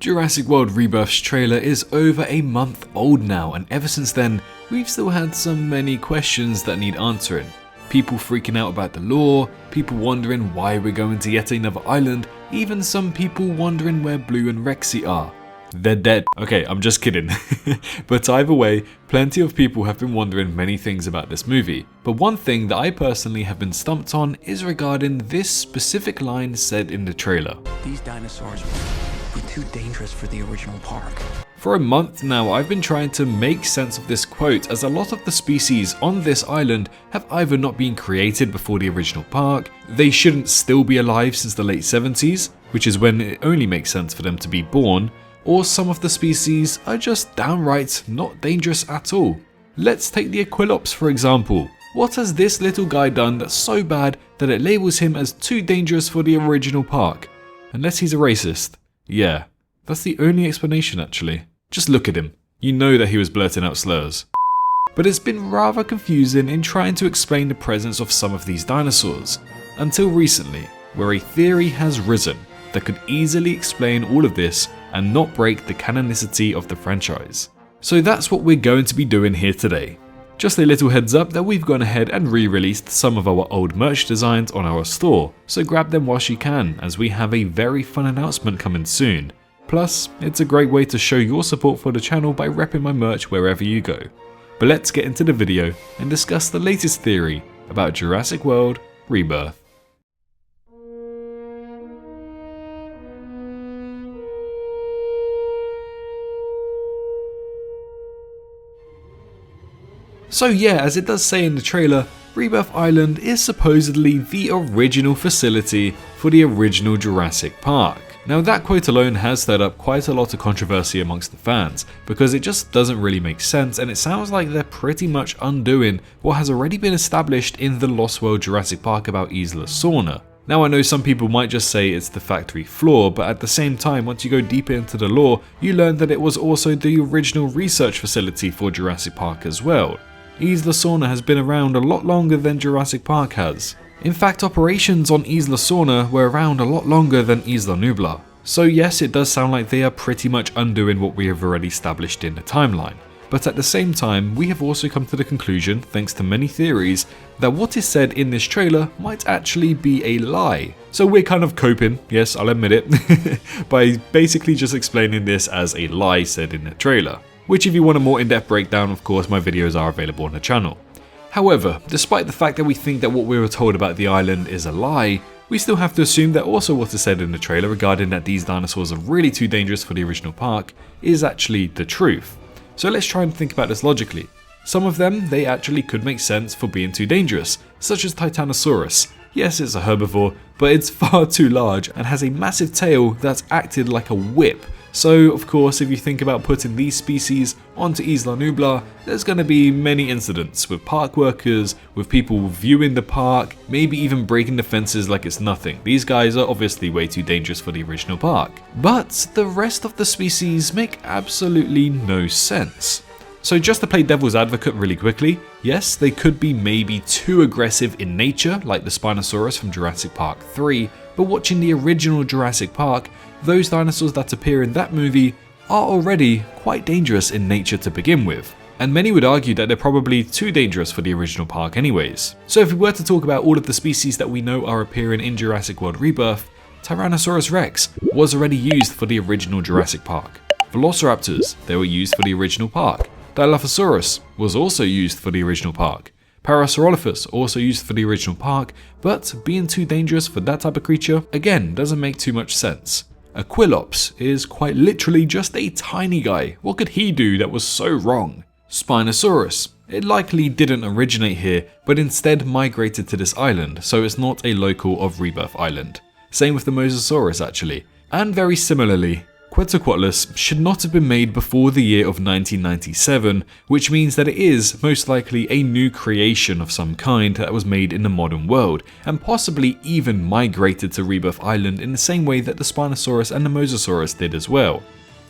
Jurassic World Rebirth's trailer is over a month old now, and ever since then, we've still had so many questions that need answering. People freaking out about the lore, people wondering why we're going to yet another island, even some people wondering where Blue and Rexy are. They're dead. Okay, I'm just kidding. But either way, plenty of people have been wondering many things about this movie. But one thing that I personally have been stumped on is regarding this specific line said in the trailer. These dinosaurs were too dangerous for the original park. For a month now, I've been trying to make sense of this quote, as a lot of the species on this island have either not been created before the original park, they shouldn't still be alive since the late 70s, which is when it only makes sense for them to be born, or some of the species are just downright not dangerous at all. Let's take the Aquilops for example. What has this little guy done that's so bad that it labels him as too dangerous for the original park? Unless he's a racist. Yeah, that's the only explanation actually. Just look at him. You know that he was blurting out slurs. But it's been rather confusing in trying to explain the presence of some of these dinosaurs. Until recently, where a theory has risen that could easily explain all of this and not break the canonicity of the franchise. So that's what we're going to be doing here today. Just a little heads up that we've gone ahead and re-released some of our old merch designs on our store, so grab them whilst you can, as we have a very fun announcement coming soon. Plus, it's a great way to show your support for the channel by repping my merch wherever you go. But let's get into the video and discuss the latest theory about Jurassic World Rebirth. So yeah, as it does say in the trailer, Rebirth Island is supposedly the original facility for the original Jurassic Park. Now that quote alone has stirred up quite a lot of controversy amongst the fans, because it just doesn't really make sense, and it sounds like they're pretty much undoing what has already been established in the Lost World Jurassic Park about Isla Sorna. Now I know some people might just say it's the factory floor, but at the same time, once you go deeper into the lore, you learn that it was also the original research facility for Jurassic Park as well. Isla Sorna has been around a lot longer than Jurassic Park has. In fact, operations on Isla Sorna were around a lot longer than Isla Nublar. So yes, it does sound like they are pretty much undoing what we have already established in the timeline. But at the same time, we have also come to the conclusion, thanks to many theories, that what is said in this trailer might actually be a lie. So we're kind of coping, yes, I'll admit it, by basically just explaining this as a lie said in the trailer. Which, if you want a more in-depth breakdown, of course my videos are available on the channel. However, despite the fact that we think that what we were told about the island is a lie, we still have to assume that also what is said in the trailer regarding that these dinosaurs are really too dangerous for the original park is actually the truth. So let's try and think about this logically. Some of them, they actually could make sense for being too dangerous, such as Titanosaurus. Yes, it's a herbivore, but it's far too large and has a massive tail that's acted like a whip. So of course, if you think about putting these species onto Isla Nublar, there's going to be many incidents with park workers, with people viewing the park, maybe even breaking the fences like it's nothing. These guys are obviously way too dangerous for the original park. But the rest of the species make absolutely no sense. So just to play devil's advocate really quickly, yes, they could be maybe too aggressive in nature, like the Spinosaurus from Jurassic Park 3, but watching the original Jurassic Park, those dinosaurs that appear in that movie are already quite dangerous in nature to begin with. And many would argue that they're probably too dangerous for the original park anyways. So if we were to talk about all of the species that we know are appearing in Jurassic World Rebirth, Tyrannosaurus Rex was already used for the original Jurassic Park. Velociraptors, they were used for the original park. Dilophosaurus was also used for the original park. Parasaurolophus also used for the original park, but being too dangerous for that type of creature, again, doesn't make too much sense. Aquilops is quite literally just a tiny guy. What could he do that was so wrong? Spinosaurus. It likely didn't originate here, but instead migrated to this island, so it's not a local of Rebirth Island. Same with the Mosasaurus actually. And very similarly, Quetzalcoatlus should not have been made before the year of 1997, which means that it is most likely a new creation of some kind that was made in the modern world, and possibly even migrated to Rebirth Island in the same way that the Spinosaurus and the Mosasaurus did as well.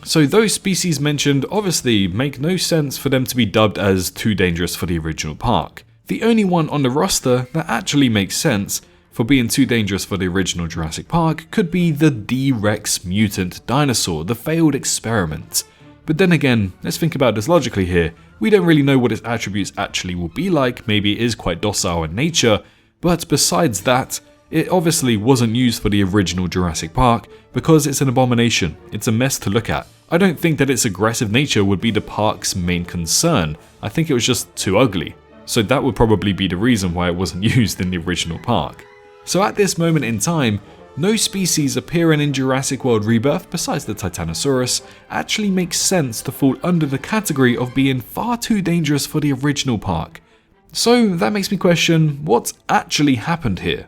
So those species mentioned obviously make no sense for them to be dubbed as too dangerous for the original park. The only one on the roster that actually makes sense for being too dangerous for the original Jurassic Park could be the D-Rex mutant dinosaur, the failed experiment. But then again, let's think about this logically here. We don't really know what its attributes actually will be like. Maybe it is quite docile in nature, but besides that, it obviously wasn't used for the original Jurassic Park because it's an abomination. It's a mess to look at. I don't think that its aggressive nature would be the park's main concern. I think it was just too ugly. So that would probably be the reason why it wasn't used in the original park. So at this moment in time, no species appearing in Jurassic World Rebirth besides the Titanosaurus actually makes sense to fall under the category of being far too dangerous for the original park. So that makes me question what's actually happened here.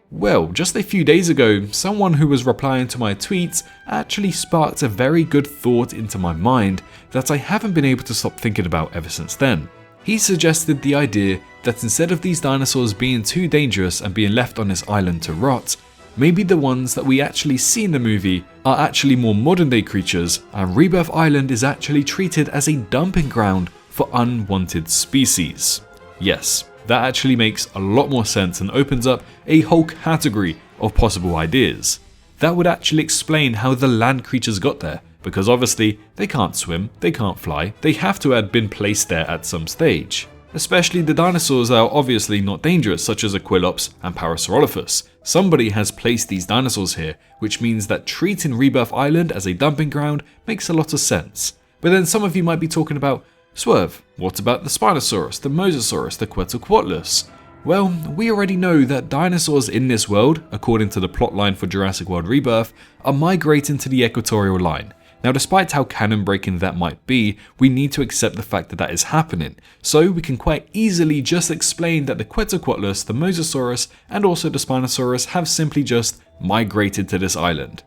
Well, just a few days ago, someone who was replying to my tweets actually sparked a very good thought into my mind that I haven't been able to stop thinking about ever since then. He suggested the idea that instead of these dinosaurs being too dangerous and being left on this island to rot, maybe the ones that we actually see in the movie are actually more modern day creatures, and Rebirth Island is actually treated as a dumping ground for unwanted species. Yes, that actually makes a lot more sense and opens up a whole category of possible ideas. That would actually explain how the land creatures got there, because obviously they can't swim, they can't fly, they have to have been placed there at some stage. Especially the dinosaurs that are obviously not dangerous, such as Aquilops and Parasaurolophus. Somebody has placed these dinosaurs here, which means that treating Rebirth Island as a dumping ground makes a lot of sense. But then some of you might be talking about, Swerve, what about the Spinosaurus, the Mosasaurus, the Quetzalcoatlus? Well, we already know that dinosaurs in this world, according to the plotline for Jurassic World Rebirth, are migrating to the equatorial line. Now, despite how canon-breaking that might be, we need to accept the fact that that is happening. So we can quite easily just explain that the Quetzalcoatlus, the Mosasaurus, and also the Spinosaurus have simply just migrated to this island.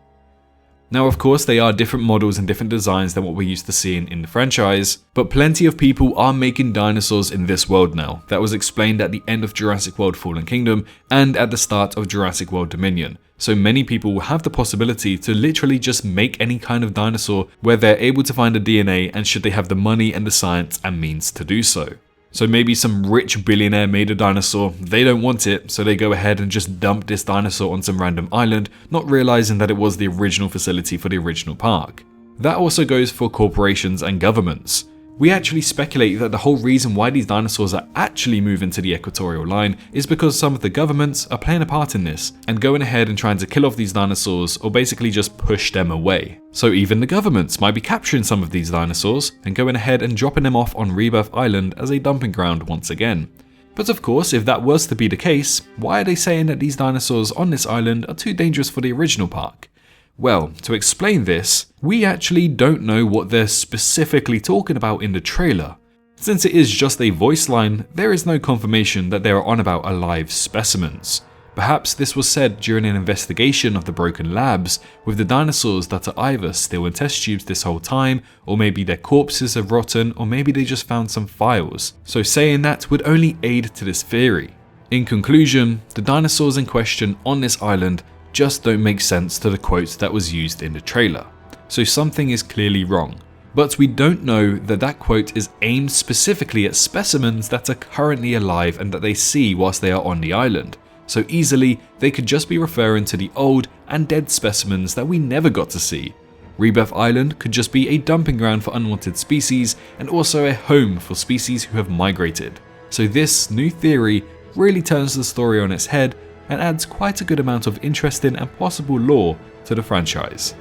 Now, of course, they are different models and different designs than what we're used to seeing in the franchise, but plenty of people are making dinosaurs in this world now. That was explained at the end of Jurassic World Fallen Kingdom and at the start of Jurassic World Dominion. So many people will have the possibility to literally just make any kind of dinosaur where they're able to find the DNA, and should they have the money and the science and means to do so. So maybe some rich billionaire made a dinosaur, they don't want it, so they go ahead and just dump this dinosaur on some random island, not realizing that it was the original facility for the original park. That also goes for corporations and governments. We actually speculate that the whole reason why these dinosaurs are actually moving to the equatorial line is because some of the governments are playing a part in this and going ahead and trying to kill off these dinosaurs or basically just push them away. So even the governments might be capturing some of these dinosaurs and going ahead and dropping them off on Rebirth Island as a dumping ground once again. But of course, if that was to be the case, why are they saying that these dinosaurs on this island are too dangerous for the original park? Well, to explain this, we actually don't know what they're specifically talking about in the trailer. Since it is just a voice line, there is no confirmation that they are on about alive specimens. Perhaps this was said during an investigation of the broken labs, with the dinosaurs that are either still in test tubes this whole time, or maybe their corpses have rotten, or maybe they just found some files. So saying that would only aid to this theory. In conclusion, the dinosaurs in question on this island just don't make sense to the quote that was used in the trailer. So something is clearly wrong. But we don't know that that quote is aimed specifically at specimens that are currently alive and that they see whilst they are on the island. So easily, they could just be referring to the old and dead specimens that we never got to see. Rebirth Island could just be a dumping ground for unwanted species and also a home for species who have migrated. So this new theory really turns the story on its head and adds quite a good amount of interesting and possible lore to the franchise.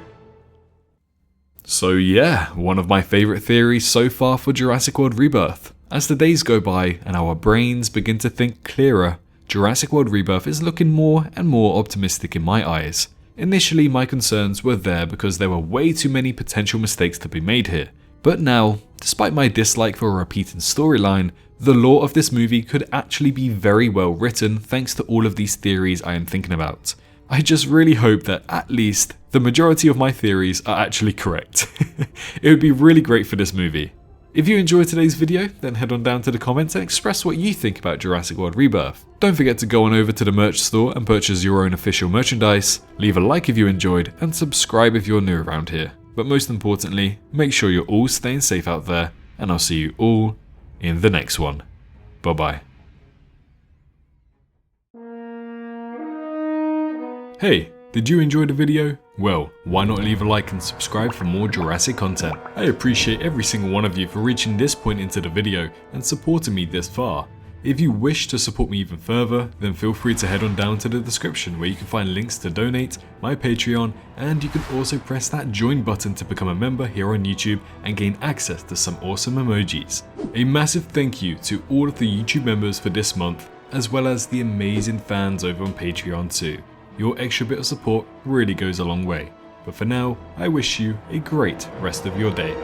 So yeah, one of my favourite theories so far for Jurassic World Rebirth. As the days go by and our brains begin to think clearer, Jurassic World Rebirth is looking more and more optimistic in my eyes. Initially, my concerns were there because there were way too many potential mistakes to be made here. But now, despite my dislike for a repeating storyline, the lore of this movie could actually be very well written thanks to all of these theories I am thinking about. I just really hope that at least the majority of my theories are actually correct. It would be really great for this movie. If you enjoyed today's video, then head on down to the comments and express what you think about Jurassic World Rebirth. Don't forget to go on over to the merch store and purchase your own official merchandise, leave a like if you enjoyed, and subscribe if you're new around here. But most importantly, make sure you're all staying safe out there, and I'll see you all in the next one. Bye bye. Hey, did you enjoy the video? Well, why not leave a like and subscribe for more Jurassic content? I appreciate every single one of you for reaching this point into the video and supporting me this far. If you wish to support me even further, then feel free to head on down to the description where you can find links to donate, my Patreon, and you can also press that join button to become a member here on YouTube and gain access to some awesome emojis. A massive thank you to all of the YouTube members for this month, as well as the amazing fans over on Patreon too. Your extra bit of support really goes a long way. But for now, I wish you a great rest of your day.